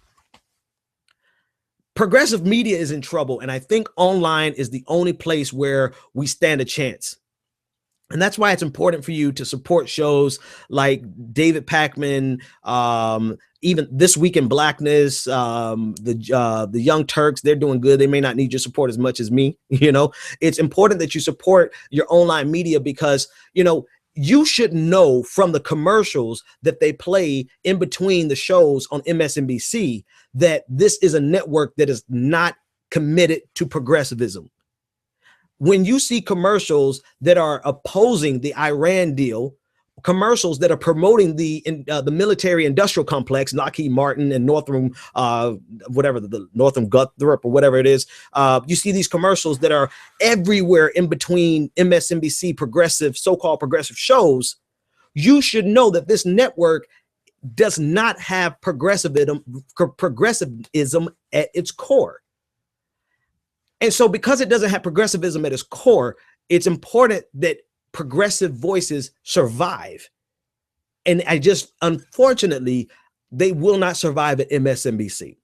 Progressive media is in trouble, and I think online is the only place where we stand a chance. And that's why it's important for you to support shows like David Pakman, even This Week in Blackness, the Young Turks. They're doing good. They may not need your support as much as me. You know, it's important that you support your online media, because, you know, you should know from the commercials that they play in between the shows on MSNBC that this is a network that is not committed to progressivism. When you see commercials that are opposing the Iran deal, commercials that are promoting the military industrial complex, Lockheed Martin and Northrop, Northrop Guthrie or whatever it is, you see these commercials that are everywhere in between MSNBC progressive, so-called progressive shows. You should know that this network does not have progressivism at its core. And so because it doesn't have progressivism at its core, it's important that progressive voices survive. And unfortunately, they will not survive at MSNBC.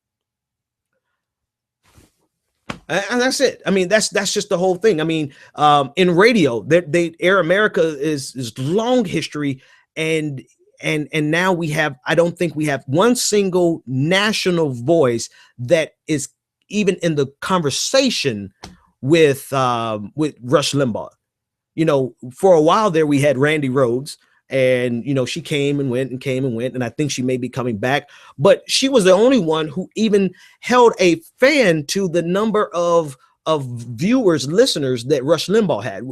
And that's it. I mean, that's just the whole thing. I mean, in radio, Air America is long history, and now I don't think we have one single national voice that is even in the conversation with Rush Limbaugh. You know, for a while there, we had Randy Rhodes, and, you know, she came and went, and I think she may be coming back, but she was the only one who even held a fan to the number of viewers, listeners that Rush Limbaugh had.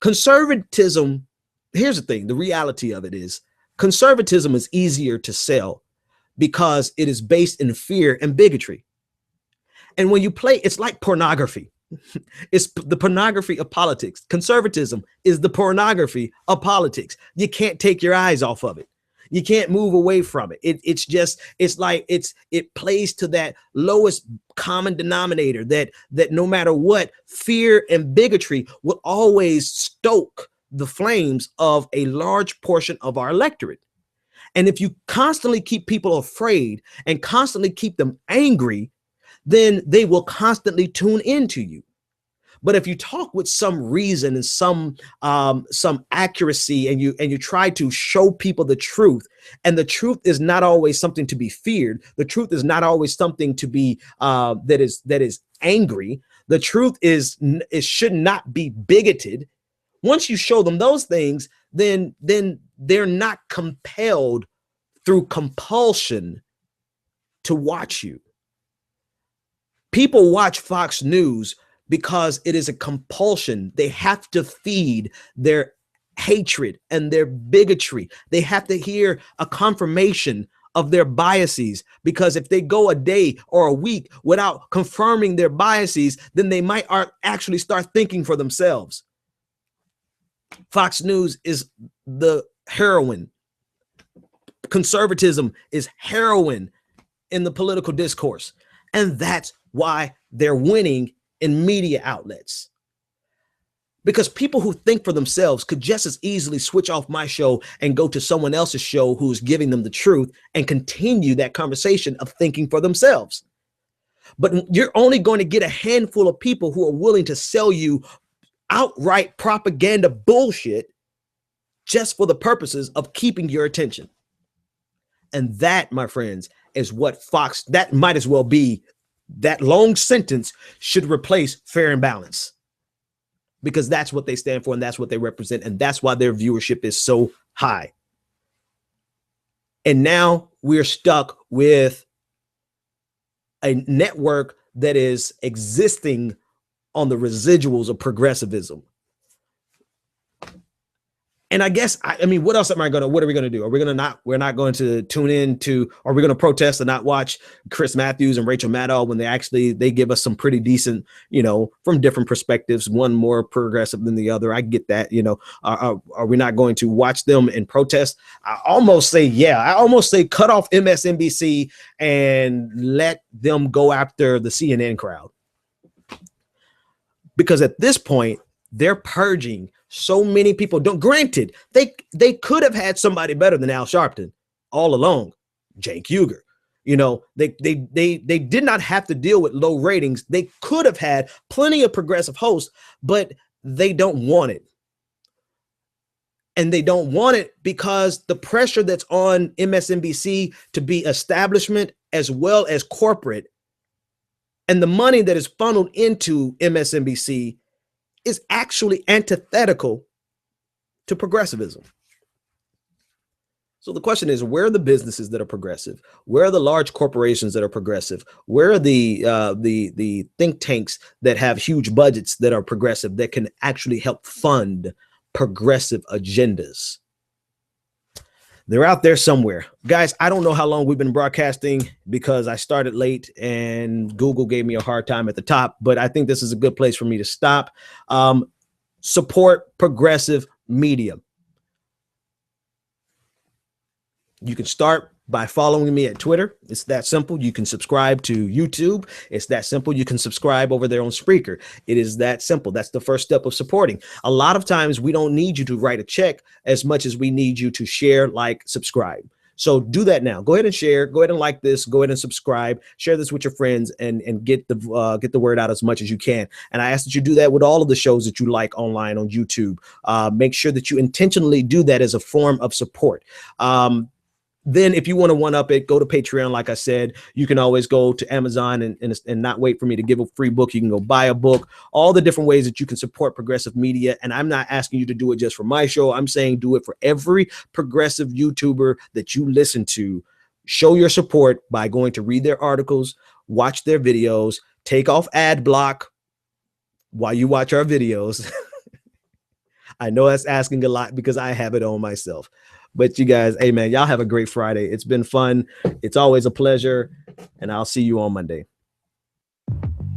Conservatism, here's the thing, the reality of it is, conservatism is easier to sell because it is based in fear and bigotry. And when you play, it's like pornography. It's the pornography of politics. Conservatism is the pornography of politics. You can't take your eyes off of it. You can't move away from it. It plays to that lowest common denominator that no matter what, fear and bigotry will always stoke the flames of a large portion of our electorate. And if you constantly keep people afraid and constantly keep them angry, then they will constantly tune into you. But if you talk with some reason and some accuracy, and you try to show people the truth, and the truth is not always something to be feared, the truth is not always something to be that is angry. The truth is, it should not be bigoted. Once you show them those things, then they're not compelled through compulsion to watch you. People watch Fox News because it is a compulsion. They have to feed their hatred and their bigotry. They have to hear a confirmation of their biases, because if they go a day or a week without confirming their biases, then they might actually start thinking for themselves. Fox News is the heroin Conservatism is heroin in the political discourse. And that's why they're winning in media outlets. Because people who think for themselves could just as easily switch off my show and go to someone else's show who's giving them the truth and continue that conversation of thinking for themselves. But you're only going to get a handful of people who are willing to sell you outright propaganda bullshit just for the purposes of keeping your attention. And that, my friends, is what Fox, that might as well be, that long sentence should replace fair and balance. Because that's what they stand for and that's what they represent. And that's why their viewership is so high. And now we're stuck with a network that is existing on the residuals of progressivism. And I guess, I mean, what else what are we going to do? We're not going to tune in to, are we going to protest and not watch Chris Matthews and Rachel Maddow when they give us some pretty decent, from different perspectives, one more progressive than the other. I get that, are we not going to watch them and protest? I almost say cut off MSNBC and let them go after the CNN crowd. Because at this point, they're purging so many people. Granted, they could have had somebody better than Al Sharpton all along, Cenk Uygur. They did not have to deal with low ratings. They could have had plenty of progressive hosts, but they don't want it. And they don't want it because the pressure that's on MSNBC to be establishment as well as corporate, and the money that is funneled into MSNBC is actually antithetical to progressivism. So the question is, where are the businesses that are progressive? Where are the large corporations that are progressive? Where are the think tanks that have huge budgets that are progressive, that can actually help fund progressive agendas? They're out there somewhere. Guys, I don't know how long we've been broadcasting because I started late and Google gave me a hard time at the top, but I think this is a good place for me to stop. Support progressive media. You can start by following me at Twitter. It's that simple. You can subscribe to YouTube. It's that simple. You can subscribe over there on Spreaker. It is that simple. That's the first step of supporting. A lot of times we don't need you to write a check as much as we need you to share, like, subscribe. So do that now. Go ahead and share. Go ahead and like this. Go ahead and subscribe. Share this with your friends and get the word out as much as you can. And I ask that you do that with all of the shows that you like online on YouTube. Make sure that you intentionally do that as a form of support. Then if you want to one-up it, go to Patreon. Like I said, you can always go to Amazon and not wait for me to give a free book. You can go buy a book, all the different ways that you can support progressive media. And I'm not asking you to do it just for my show. I'm saying do it for every progressive YouTuber that you listen to. Show your support by going to read their articles, watch their videos, take off ad block while you watch our videos. I know that's asking a lot because I have it on myself. But you guys, hey man, y'all have a great Friday. It's been fun. It's always a pleasure. And I'll see you on Monday.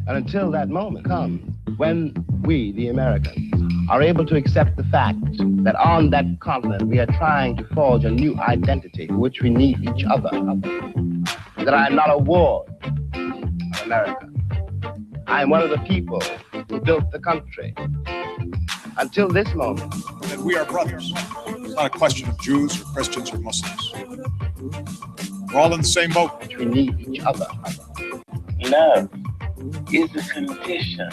And until that moment comes, when we, the Americans, are able to accept the fact that on that continent we are trying to forge a new identity for which we need each other, that I am not a ward of America. I am one of the people who built the country. Until this moment. That we are brothers. It's not a question of Jews or Christians or Muslims. We're all in the same boat. We need each other. Love is a condition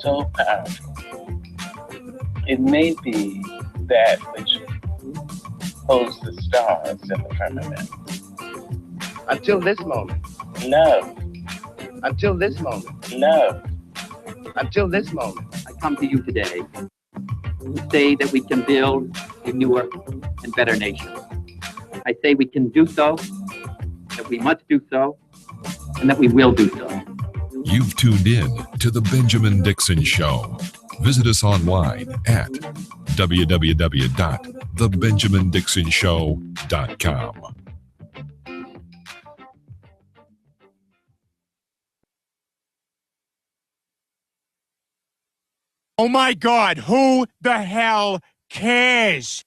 so powerful. It may be that which holds the stars in the firmament. Until this moment. Love. Until this moment. Love. Until this moment. I come to you today to say that we can build a newer and better nation. I say we can do so, that we must do so, and that we will do so. You've tuned in to The Benjamin Dixon Show. Visit us online at www.thebenjamindixonshow.com. Oh my God, who the hell cares?